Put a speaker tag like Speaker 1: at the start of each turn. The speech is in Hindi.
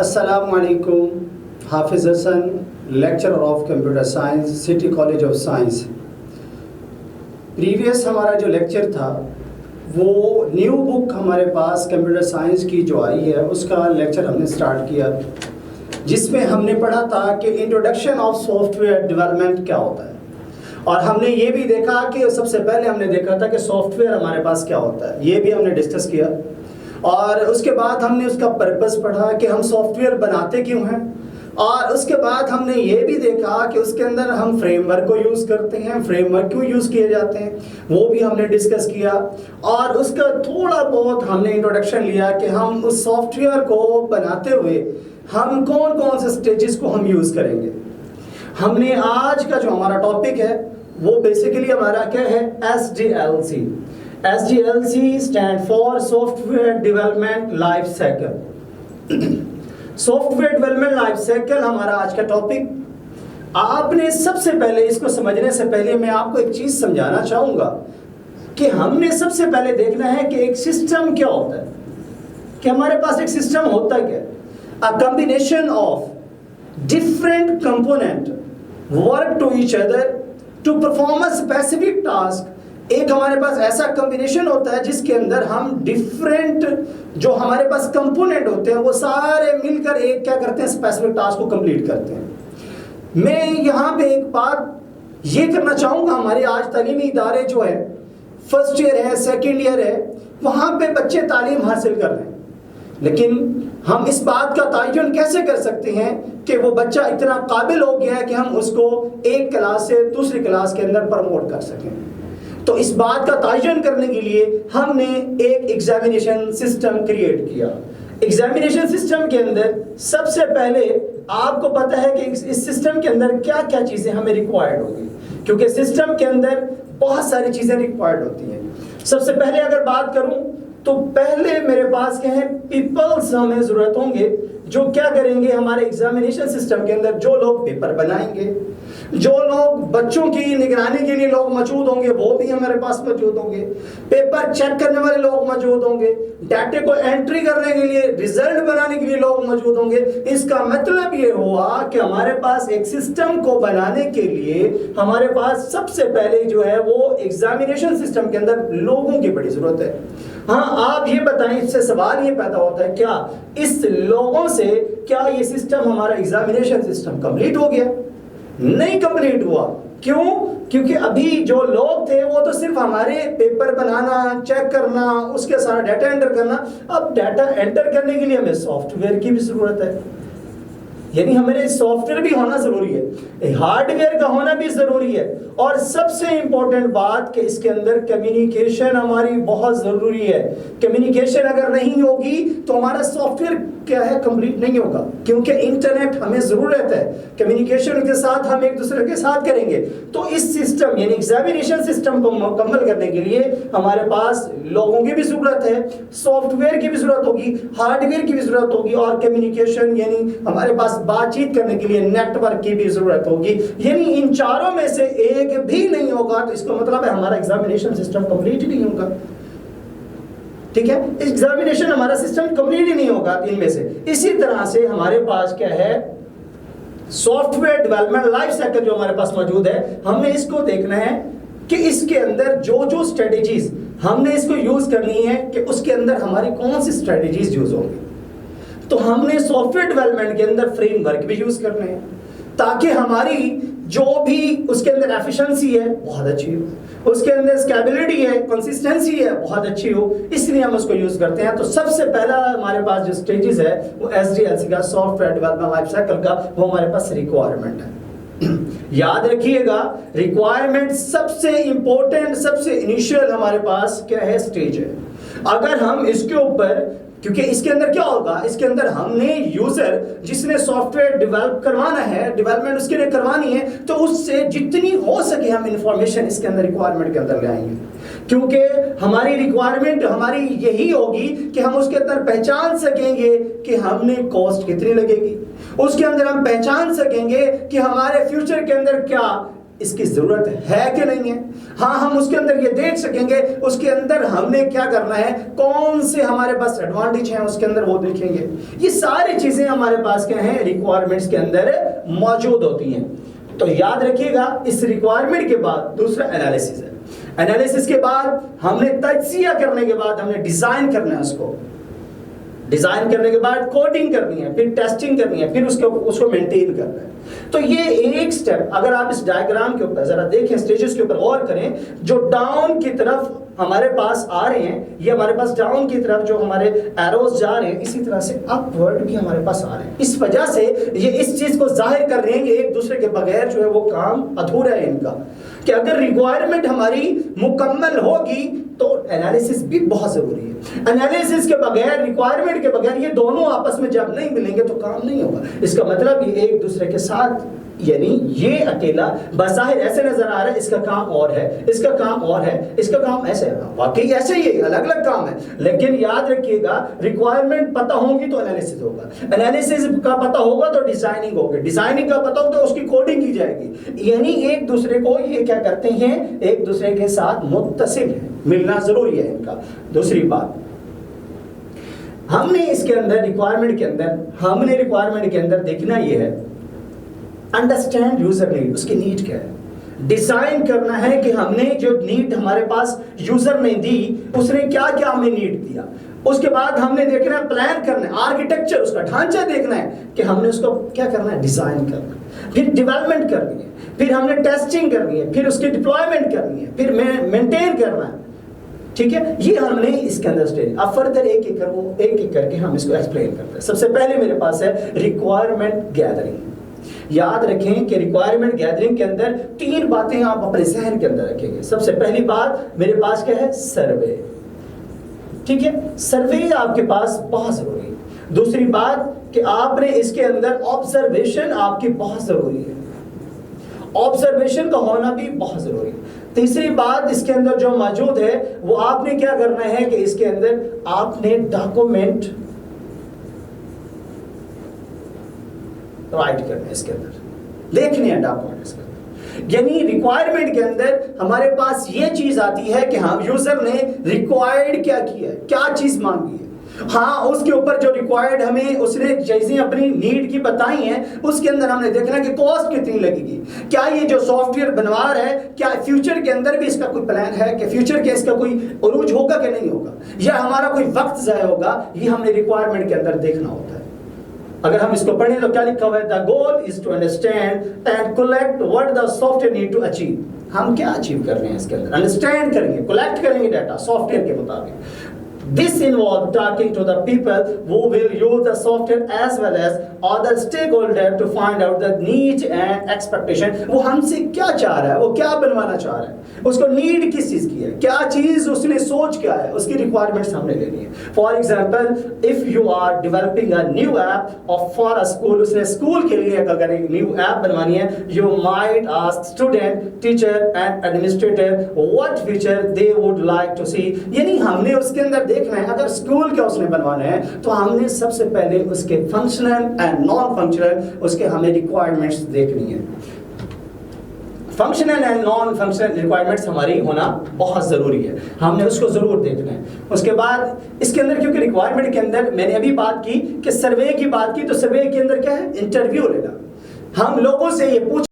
Speaker 1: अस्सलामुअलैकुम। Hafiz Hasan, lecturer of computer science, City College of Science. Previous हमारा जो लेक्चर था वो न्यू बुक हमारे पास कंप्यूटर साइंस की जो आई है उसका लेक्चर हमने स्टार्ट किया, जिसमें हमने पढ़ा था कि इंट्रोडक्शन ऑफ सॉफ्टवेयर डेवलपमेंट क्या होता है। और हमने ये भी देखा कि सबसे पहले हमने देखा था कि सॉफ्टवेयर हमारे पास क्या होता है, ये भी हमने डिस्कस किया। और उसके बाद हमने उसका पर्पस पढ़ा कि हम सॉफ्टवेयर बनाते क्यों हैं। और उसके बाद हमने ये भी देखा कि उसके अंदर हम फ्रेमवर्क को यूज़ करते हैं, फ्रेमवर्क क्यों यूज़ किए जाते हैं, वो भी हमने डिस्कस किया। और उसका थोड़ा बहुत हमने इंट्रोडक्शन लिया कि हम उस सॉफ्टवेयर को बनाते हुए हम कौन कौन से स्टेजेस को हम यूज़ करेंगे। हमने आज का जो हमारा टॉपिक है वो बेसिकली हमारा क्या है, SDLC। SDLC stand for software development life cycle. Software development life cycle हमारा आज का टॉपिक। आपने सबसे पहले इसको समझने से पहले मैं आपको एक चीज समझाना चाहूंगा कि हमने सबसे पहले देखना है कि एक सिस्टम क्या होता है, कि हमारे पास एक सिस्टम होता क्या है। A combination of different component work to each other to perform a specific task. एक हमारे पास ऐसा कॉम्बिनेशन होता है जिसके अंदर हम डिफरेंट जो हमारे पास कंपोनेंट होते हैं वो सारे मिलकर एक क्या करते हैं, स्पेसिफिक टास्क को कंप्लीट करते हैं। मैं यहाँ पे एक बात ये करना चाहूँगा, हमारे आज तालीमी इदारे जो है, फर्स्ट ईयर है, सेकेंड ईयर है, वहाँ पे बच्चे तालीम हासिल कर रहे हैं, लेकिन हम इस बात का तयन कैसे कर सकते हैं कि वो बच्चा इतना काबिल हो गया है कि हम उसको एक क्लास से दूसरी क्लास के अंदर प्रमोट कर सकें। तो इस बात का तयन करने के लिए हमने एक एग्जामिनेशन सिस्टम क्रिएट किया। एग्जामिनेशन सिस्टम के अंदर सबसे पहले आपको पता है कि इस सिस्टम के अंदर क्या क्या चीज़ें हमें रिक्वायर्ड होगी, क्योंकि सिस्टम के अंदर बहुत सारी चीज़ें रिक्वायर्ड होती हैं। सबसे पहले अगर बात करूं तो पहले मेरे पास क्या है, पीपल्स हमें ज़रूरत होंगे जो क्या करेंगे, हमारे एग्जामिनेशन सिस्टम के अंदर जो लोग पेपर बनाएंगे, जो लोग बच्चों की निगरानी के लिए लोग मौजूद होंगे वो भी हमारे पास मौजूद होंगे, पेपर चेक करने वाले लोग मौजूद होंगे, डाटे को एंट्री करने के लिए, रिजल्ट बनाने के लिए लोग मौजूद होंगे। इसका मतलब ये हुआ कि हमारे पास एक सिस्टम को बनाने के लिए हमारे पास सबसे पहले जो है वो एग्जामिनेशन सिस्टम के अंदर लोगों की बड़ी जरूरत है। हाँ, आप ये बताएं, इससे सवाल ये पैदा होता है, क्या इस लोगों से क्या ये सिस्टम हमारा एग्जामिनेशन सिस्टम कंप्लीट हो गया? नहीं कंप्लीट हुआ। क्यों? क्योंकि अभी जो लोग थे वो तो सिर्फ हमारे पेपर बनाना, चेक करना, उसके सारा डाटा एंटर करना। अब डाटा एंटर करने के लिए हमें सॉफ्टवेयर की भी जरूरत है, यानी हमारे सॉफ्टवेयर भी होना जरूरी है, हार्डवेयर का होना भी जरूरी है। और सबसे इंपॉर्टेंट बात कि इसके अंदर कम्युनिकेशन हमारी बहुत जरूरी है। कम्युनिकेशन अगर नहीं होगी तो हमारा सॉफ्टवेयर क्या है, कंप्लीट नहीं होगा, क्योंकि इंटरनेट हमें जरूरत है, कम्युनिकेशन के साथ हम एक दूसरे के साथ करेंगे। तो इस सिस्टम यानी एग्जामिनेशन सिस्टम को मुकम्मल करने के लिए हमारे पास लोगों की भी जरूरत है, सॉफ्टवेयर की भी जरूरत होगी, हार्डवेयर की भी जरूरत होगी, और कम्युनिकेशन यानी हमारे पास बातचीत करने के लिए नेटवर्क की भी जरूरत होगी। यानी इन चारों में से एक भी नहीं होगा तो इसका मतलब है हमारा एग्जामिनेशन सिस्टम कंप्लीट नहीं होगा। ठीक है, एग्जामिनेशन हमारा सिस्टम कंप्लीट ही नहीं होगा इनमें से। इसी तरह से हमारे पास क्या है, सॉफ्टवेयर डेवलपमेंट लाइफ साइकिल जो हमारे पास मौजूद है, हमने इसको देखना है कि इसके अंदर जो जो स्ट्रेटेजीज हमने इसको यूज करनी है कि उसके अंदर हमारी कौन सी स्ट्रेटेजीज यूज होंगी। तो हमने सॉफ्टवेयर डेवलपमेंट के अंदर फ्रेमवर्क भी यूज करने हैं ताकि हमारी जो भी उसके अंदर एफिशिएंसी है बहुत अच्छी हो, उसके अंदर स्केलेबिलिटी है, कंसिस्टेंसी है बहुत अच्छी हो, इसलिए हम उसको यूज करते हैं। तो सबसे पहला हमारे पास जो स्टेजेस है वो SDLC का, सॉफ्टवेयर डेवलपमेंट लाइफ साइकिल का, वो हमारे पास रिक्वायरमेंट है। याद रखिएगा, रिक्वायरमेंट सबसे इंपॉर्टेंट, सबसे इनिशियल हमारे पास क्या है, स्टेज है। अगर हम इसके ऊपर, क्योंकि इसके अंदर क्या होगा, इसके अंदर हमने यूजर जिसने सॉफ्टवेयर डेवलप करवाना है, डेवलपमेंट उसके लिए करवानी है, तो उससे जितनी हो सके हम इंफॉर्मेशन इसके अंदर रिक्वायरमेंट के अंदर ले आएंगे, क्योंकि हमारी रिक्वायरमेंट हमारी यही होगी कि हम उसके अंदर पहचान सकेंगे कि हमने कॉस्ट कितनी लगेगी, उसके अंदर हम पहचान सकेंगे कि हमारे फ्यूचर के अंदर क्या इसकी जरूरत है कि नहीं है। हाँ, हम उसके अंदर ये देख सकेंगे उसके अंदर हमने क्या करना है, कौन से हमारे पास एडवांटेज हैं उसके अंदर वो देखेंगे। ये सारी चीजें हमारे पास क्या हैं, रिक्वायरमेंट्स के अंदर मौजूद होती हैं। तो याद रखिएगा, इस रिक्वायरमेंट के बाद दूसरा एनालिसिस है। एनालिसिस के बाद हमने तज्जिया करने के बाद हमने डिजाइन करना है, उसको डिजाइन करने के बाद कोडिंग करनी है, फिर टेस्टिंग करनी है, फिर उसको मेंटेन करना है। तो ये एक स्टेप, अगर आप इस डायग्राम के ऊपर जरा देखें, स्टेजेस के ऊपर गौर करें, जो डाउन की तरफ हमारे पास आ रहे हैं, ये हमारे पास डाउन की तरफ जो हमारे एरोज जा रहे हैं, इसी तरह से अपवर्ड भी हमारे पास आ रहे हैं। इस वजह से ये इस चीज को जाहिर कर रहे हैं कि एक दूसरे के बगैर जो है वो काम अधूरा है इनका, कि अगर रिक्वायरमेंट हमारी मुकम्मल होगी तो एनालिसिस भी बहुत जरूरी है। एनालिसिस के बगैर, रिक्वायरमेंट के बगैर, ये दोनों आपस में जब नहीं मिलेंगे तो काम नहीं होगा। इसका मतलब ये एक दूसरे के साथ, यानी ये अकेला बज़ाहिर ऐसे नजर आ रहा है इसका काम और है, इसका काम और है, इसका काम ऐसे है, वाकई ऐसे ही है, अलग अलग काम है। लेकिन याद रखिएगा, रिक्वायरमेंट पता होगी तो एनालिसिस होगा, एनालिसिस का पता होगा तो डिजाइनिंग होगी, डिजाइनिंग का पता होगा तो उसकी कोडिंग की जाएगी। यानी एक दूसरे को ये क्या करते हैं, एक दूसरे के साथ मुत्तसिल है, मिलना जरूरी है इनका। दूसरी बात, हमने इसके अंदर रिक्वायरमेंट के अंदर देखना ये है, अंडरस्टैंड यूजर नीड, उसकी नीड क्या है। डिजाइन करना है कि हमने जो नीड हमारे पास यूजर ने दी, उसने क्या क्या हमें नीड दिया। उसके बाद हमने देखना है, प्लान करना है, आर्किटेक्चर, उसका ढांचा देखना है कि हमने उसको क्या करना है, डिजाइन करना है, फिर डेवलपमेंट करनी है, फिर हमने टेस्टिंग करनी है, फिर उसकी डिप्लॉयमेंट करनी है, फिर मेंटेन करना है। ठीक है, ये हमने इसके अंदर स्टेज। अब फर्दर एक एक करके हम इसको एक्सप्लेन करते हैं। सबसे पहले मेरे पास है रिक्वायरमेंट गैदरिंग। याद रखें कि रिक्वायरमेंट गैदरिंग के अंदर 3 बातें आप अपने जहन के अंदर रखेंगे। सबसे पहली बात मेरे पास क्या है, सर्वे। ठीक है, सर्वे आपके पास बहुत जरूरी है। दूसरी बात कि आपने इसके अंदर ऑब्जर्वेशन आपकी बहुत जरूरी है, ऑब्जर्वेशन का होना भी बहुत जरूरी है। तीसरी बात इसके अंदर जो मौजूद है वो आपने क्या करना है कि इसके अंदर आपने डॉक्यूमेंट राइट करना है, इसके अंदर देखने हैं डॉक्यूमेंट इसके अंदर। यानी रिक्वायरमेंट के अंदर हमारे पास ये चीज आती है कि हम यूजर ने रिक्वायर्ड क्या किया है, क्या चीज मांगी है। हाँ, उसके ऊपर जो रिक्वायर्ड हमें उसने चीजें अपनी नीड की बताई हैं, उसके अंदर हमने देखना कि कॉस्ट कितनी लगेगी, क्या ये जो सॉफ्टवेयर बनवा रहा है क्या फ्यूचर के अंदर भी इसका कोई प्लान है कि फ्यूचर के इसका कोई उरूज होगा कि नहीं होगा, या हमारा कोई वक्त ज़ाया होगा। ये हमने रिक्वायरमेंट के अंदर देखना होता है। अगर हम इसको पढ़ें तो क्या लिखा हुआ है, the goal is to understand and collect what the software need to achieve. हम क्या अचीव कर रहे हैं इसके अंदर, अंडरस्टैंड करेंगे, कलेक्ट करेंगे डाटा सॉफ्टवेयर के मुताबिक। This involves talking to the people who will use the software as well as other stakeholders to find out the needs and expectation। वो हमसे क्या चाह रहा है, वो क्या बनवाना चाह रहा है, उसको नीड किस चीज़ की है, क्या चीज़ उसने सोच क्या है, उसकी रिक्वायरमेंट्स हमने लेनी है। For example, if you are developing a new app और फॉर अ स्कूल, उसने स्कूल के लिए अगर एक न्यू ऐप बनवानी है, you might ask student, teacher and administrator what feature they would like to see. यानी हमने उसके अंदर देखना है, अगर स्कूल का उसने बनवाना है तो हमने सबसे पहले उसके फंक्शनल एंड नॉन फंक्शनल उसके हमें रिक्वायरमेंट्स देखनी है। Functional and non functional requirements हमारी होना बहुत जरूरी है, हमने उसको जरूर देखना है। उसके बाद इसके अंदर, क्योंकि रिक्वायरमेंट के अंदर मैंने अभी बात की कि सर्वे की बात की, तो सर्वे के अंदर क्या है, इंटरव्यू लेना। हम लोगों से ये पूछ